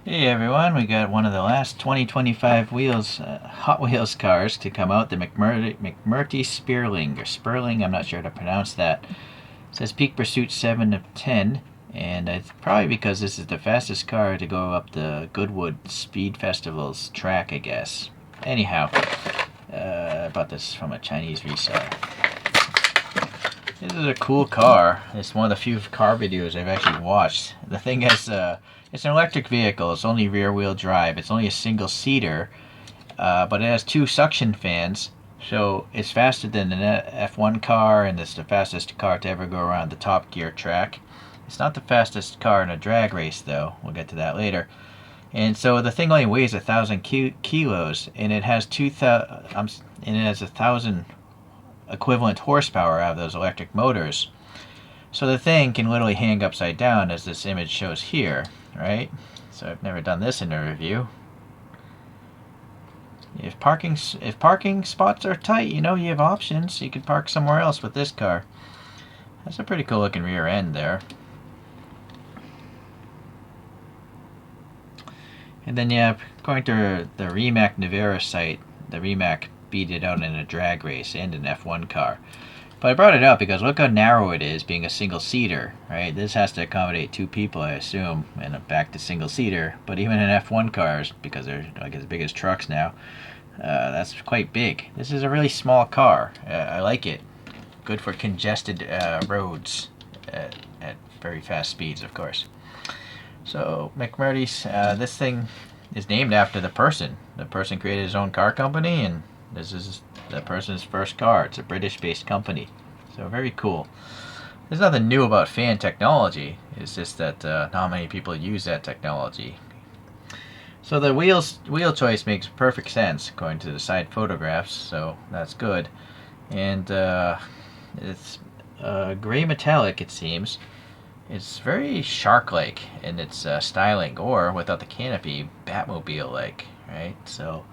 Hey everyone, we got one of the last 2025 wheels, Hot Wheels cars to come out, the McMurty Speirling, or Sperling, I'm not sure how to pronounce that. It says peak pursuit 7 of 10, and it's probably because this is the fastest car to go up the Goodwood Speed Festival's track, I guess. Anyhow, I bought this from a Chinese reseller. This is a cool car. It's one of the few car videos I've actually watched. The thing is, it's an electric vehicle. It's only rear-wheel drive. It's only a single-seater, but it has two suction fans, so it's faster than an F1 car, and it's the fastest car to ever go around the Top Gear track. It's not the fastest car in a drag race, though. We'll get to that later. And so the thing only weighs 1,000 kilos, and it has 1,000 equivalent horsepower out of those electric motors. So the thing can literally hang upside down, as this image shows here, right? So I've never done this in a review. If parking spots are tight, you have options. You could park somewhere else with this car. That's a pretty cool looking rear end there. And then according to the Rimac Nevera site, the Rimac beat it out in a drag race and an F1 car. But I brought it up because look how narrow it is, being a single-seater, right? This has to accommodate two people, I assume, and back to single-seater. But even in F1 cars, because they're like as big as trucks now, that's quite big. This is a really small car. I like it. Good for congested roads at very fast speeds, of course. So McMurty's, this thing is named after the person. The person created his own car company, and this is the person's first car. It's a British-based company. So very cool. There's nothing new about fan technology. It's just that not many people use that technology. So the wheel choice makes perfect sense according to the side photographs, so that's good. And it's gray metallic, it seems. It's very shark-like in its styling, or without the canopy, Batmobile-like, right? So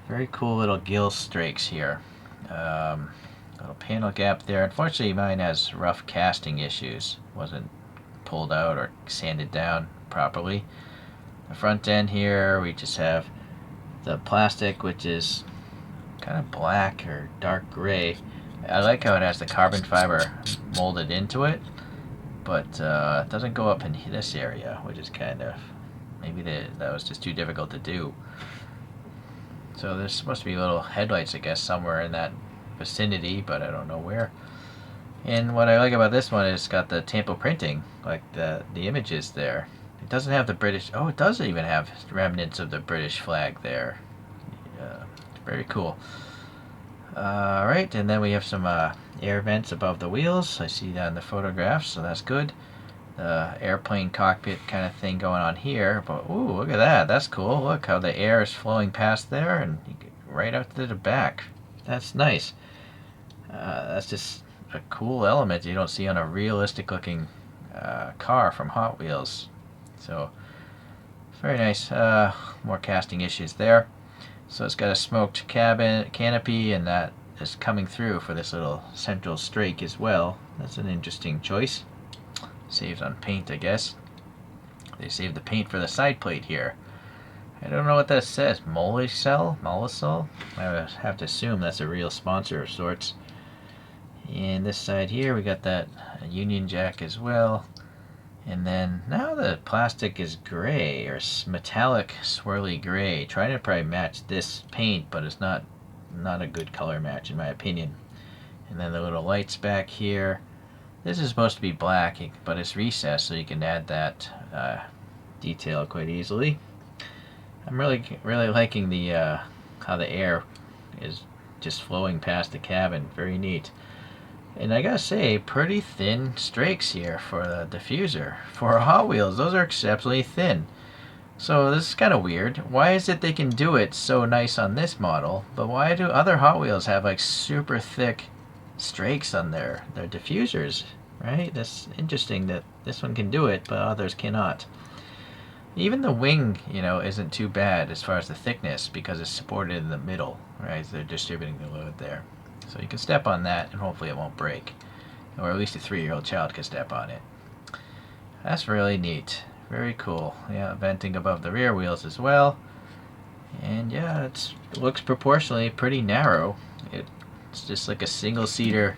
very cool little gill strakes here. Little panel gap there. Unfortunately, mine has rough casting issues. Wasn't pulled out or sanded down properly. The front end here, we just have the plastic, which is kind of black or dark gray. I like how it has the carbon fiber molded into it, but it doesn't go up in this area, which is kind of, maybe that was just too difficult to do. So there's supposed to be little headlights, I guess, somewhere in that vicinity, but I don't know where. And what I like about this one is it's got the tampo printing, like the images there. It doesn't have the British, oh, it does even have remnants of the British flag there. Very cool. Alright, and then we have some air vents above the wheels. I see that in the photographs, so that's good. The airplane cockpit kind of thing going on here, but ooh, look at that. That's cool. Look how the air is flowing past there and right out to the back. That's nice. That's just a cool element you don't see on a realistic looking car from Hot Wheels. So very nice. More casting issues there. So it's got a smoked canopy, and that is coming through for this little central strake as well. That's an interesting choice. Saves on paint, I guess. They saved the paint for the side plate here. I don't know what that says. Molisol? I would have to assume that's a real sponsor of sorts. And this side here, we got that Union Jack as well. And then now the plastic is gray, or metallic swirly gray. Trying to probably match this paint, but it's not a good color match in my opinion. And then the little lights back here. This is supposed to be black, but it's recessed, so you can add that detail quite easily. I'm really liking the how the air is just flowing past the cabin. Very neat. And I gotta say, pretty thin strakes here for the diffuser. For Hot Wheels, those are exceptionally thin. So this is kind of weird. Why is it they can do it so nice on this model, but why do other Hot Wheels have like super thick strakes on their diffusers, right? That's interesting that this one can do it, but others cannot. Even the wing, isn't too bad as far as the thickness because it's supported in the middle, right? So they're distributing the load there. So you can step on that and hopefully it won't break. Or at least a 3-year-old child can step on it. That's really neat. very cool. Yeah, venting above the rear wheels as well. And yeah, it looks proportionally pretty narrow. It's just like a single-seater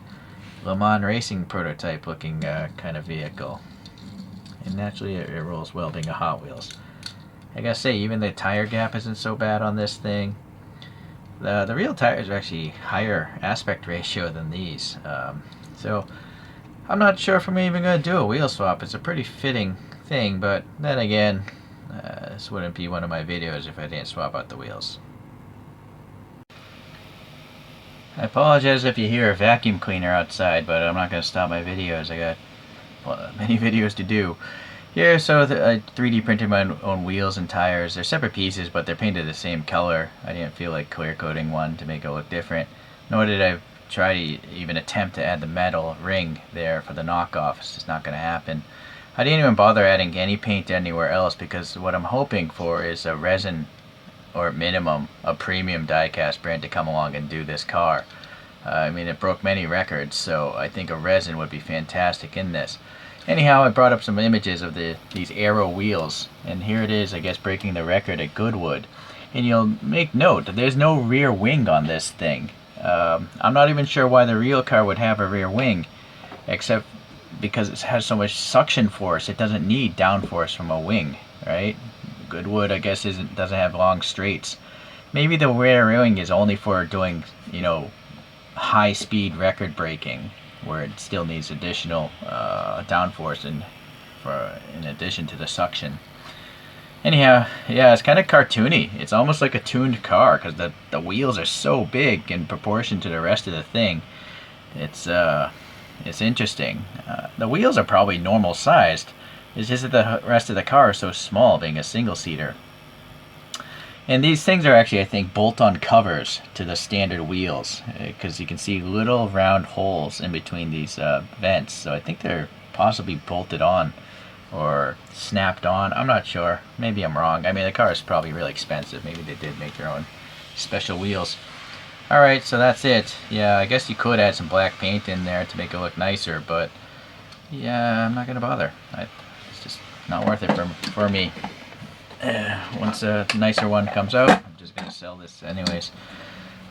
Le Mans racing prototype looking kind of vehicle. And naturally it rolls well being a Hot Wheels. I gotta say, even the tire gap isn't so bad on this thing. The real tires are actually higher aspect ratio than these. So I'm not sure if I'm even going to do a wheel swap. It's a pretty fitting thing, but then again, this wouldn't be one of my videos if I didn't swap out the wheels. I apologize if you hear a vacuum cleaner outside, but I'm not going to stop my videos. I got many videos to do. Here, so I 3D printed my own wheels and tires. They're separate pieces, but they're painted the same color. I didn't feel like clear coating one to make it look different. Nor did I try to even attempt to add the metal ring there for the knockoff. It's just not going to happen. I didn't even bother adding any paint anywhere else because what I'm hoping for is a resin, or at minimum a premium diecast brand to come along and do this car. I mean, it broke many records, so I think a resin would be fantastic in this. Anyhow, I brought up some images of these Aero wheels, and here it is, I guess, breaking the record at Goodwood. And you'll make note that there's no rear wing on this thing. I'm not even sure why the real car would have a rear wing, except because it has so much suction force, it doesn't need downforce from a wing, right? Goodwood, I guess, doesn't have long straights. Maybe the rear wing is only for doing, you know, high-speed record braking, where it still needs additional downforce in addition to the suction. Anyhow, yeah, it's kind of cartoony. It's almost like a tuned car because the wheels are so big in proportion to the rest of the thing. It's interesting. The wheels are probably normal sized. It's just that the rest of the car is so small, being a single-seater. And these things are actually, I think, bolt-on covers to the standard wheels, because you can see little round holes in between these vents. So I think they're possibly bolted on or snapped on. I'm not sure. Maybe I'm wrong. I mean, the car is probably really expensive. Maybe they did make their own special wheels. Alright, so that's it. Yeah, I guess you could add some black paint in there to make it look nicer, but yeah, I'm not going to bother. It's just not worth it for me. Once a nicer one comes out, I'm just going to sell this anyways.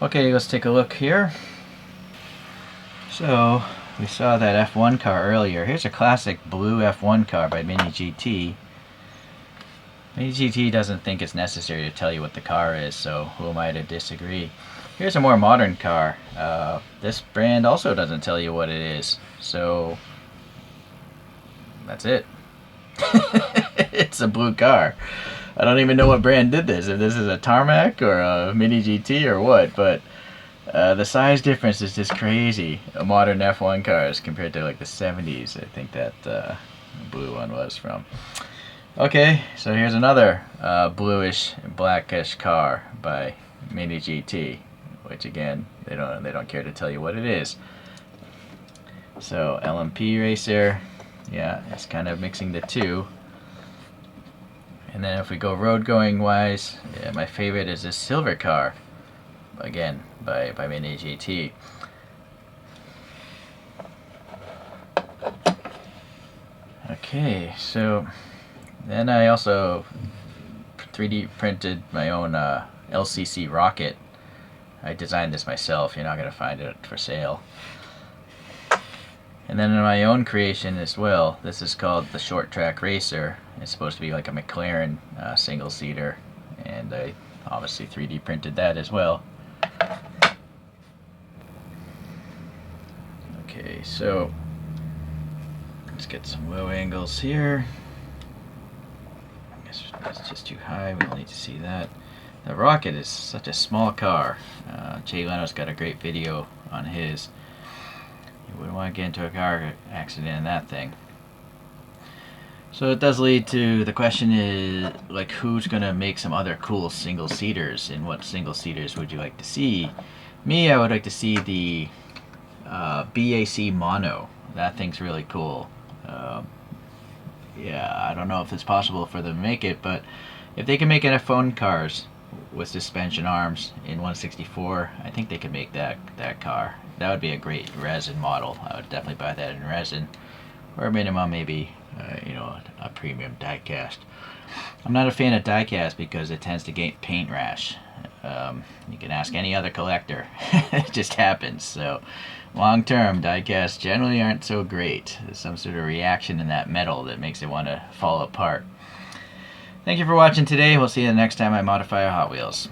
Okay, let's take a look here. So, we saw that F1 car earlier. Here's a classic blue F1 car by Mini GT. Mini GT doesn't think it's necessary to tell you what the car is, so who am I to disagree? Here's a more modern car. This brand also doesn't tell you what it is, so that's it. It's a blue car. I don't even know what brand did this, if this is a Tarmac or a Mini GT or what, but the size difference is just crazy. Modern F1 cars compared to like the 70s, I think that blue one was from. Okay, so here's another bluish, blackish car by Mini GT, which again, they don't care to tell you what it is. So LMP racer, yeah, it's kind of mixing the two. And then if we go road going wise, yeah, my favorite is this silver car, again by Mini GT. Okay, so then I also 3D printed my own LCC rocket. I designed this myself. You're not going to find it for sale. And then in my own creation as well, this is called the Short Track Racer. It's supposed to be like a McLaren single-seater, and I obviously 3D printed that as well. Okay, so let's get some low angles here. I guess that's just too high, we don't need to see that. The rocket is such a small car. Jay Leno's got a great video on his. You wouldn't want to get into a car accident in that thing. So it does lead to the question is, like, who's going to make some other cool single-seaters, and what single-seaters would you like to see? Me, I would like to see the BAC Mono. That thing's really cool. Yeah, I don't know if it's possible for them to make it, but if they can make F1 cars with suspension arms in 164, I think they could make that car. That would be a great resin model. I would definitely buy that in resin, or minimum maybe a premium diecast. I'm not a fan of diecast because it tends to get paint rash. You can ask any other collector. It just happens. So long term, diecasts generally aren't so great. There's some sort of reaction in that metal that makes it want to fall apart. Thank you for watching today. We'll see you the next time I modify a Hot Wheels.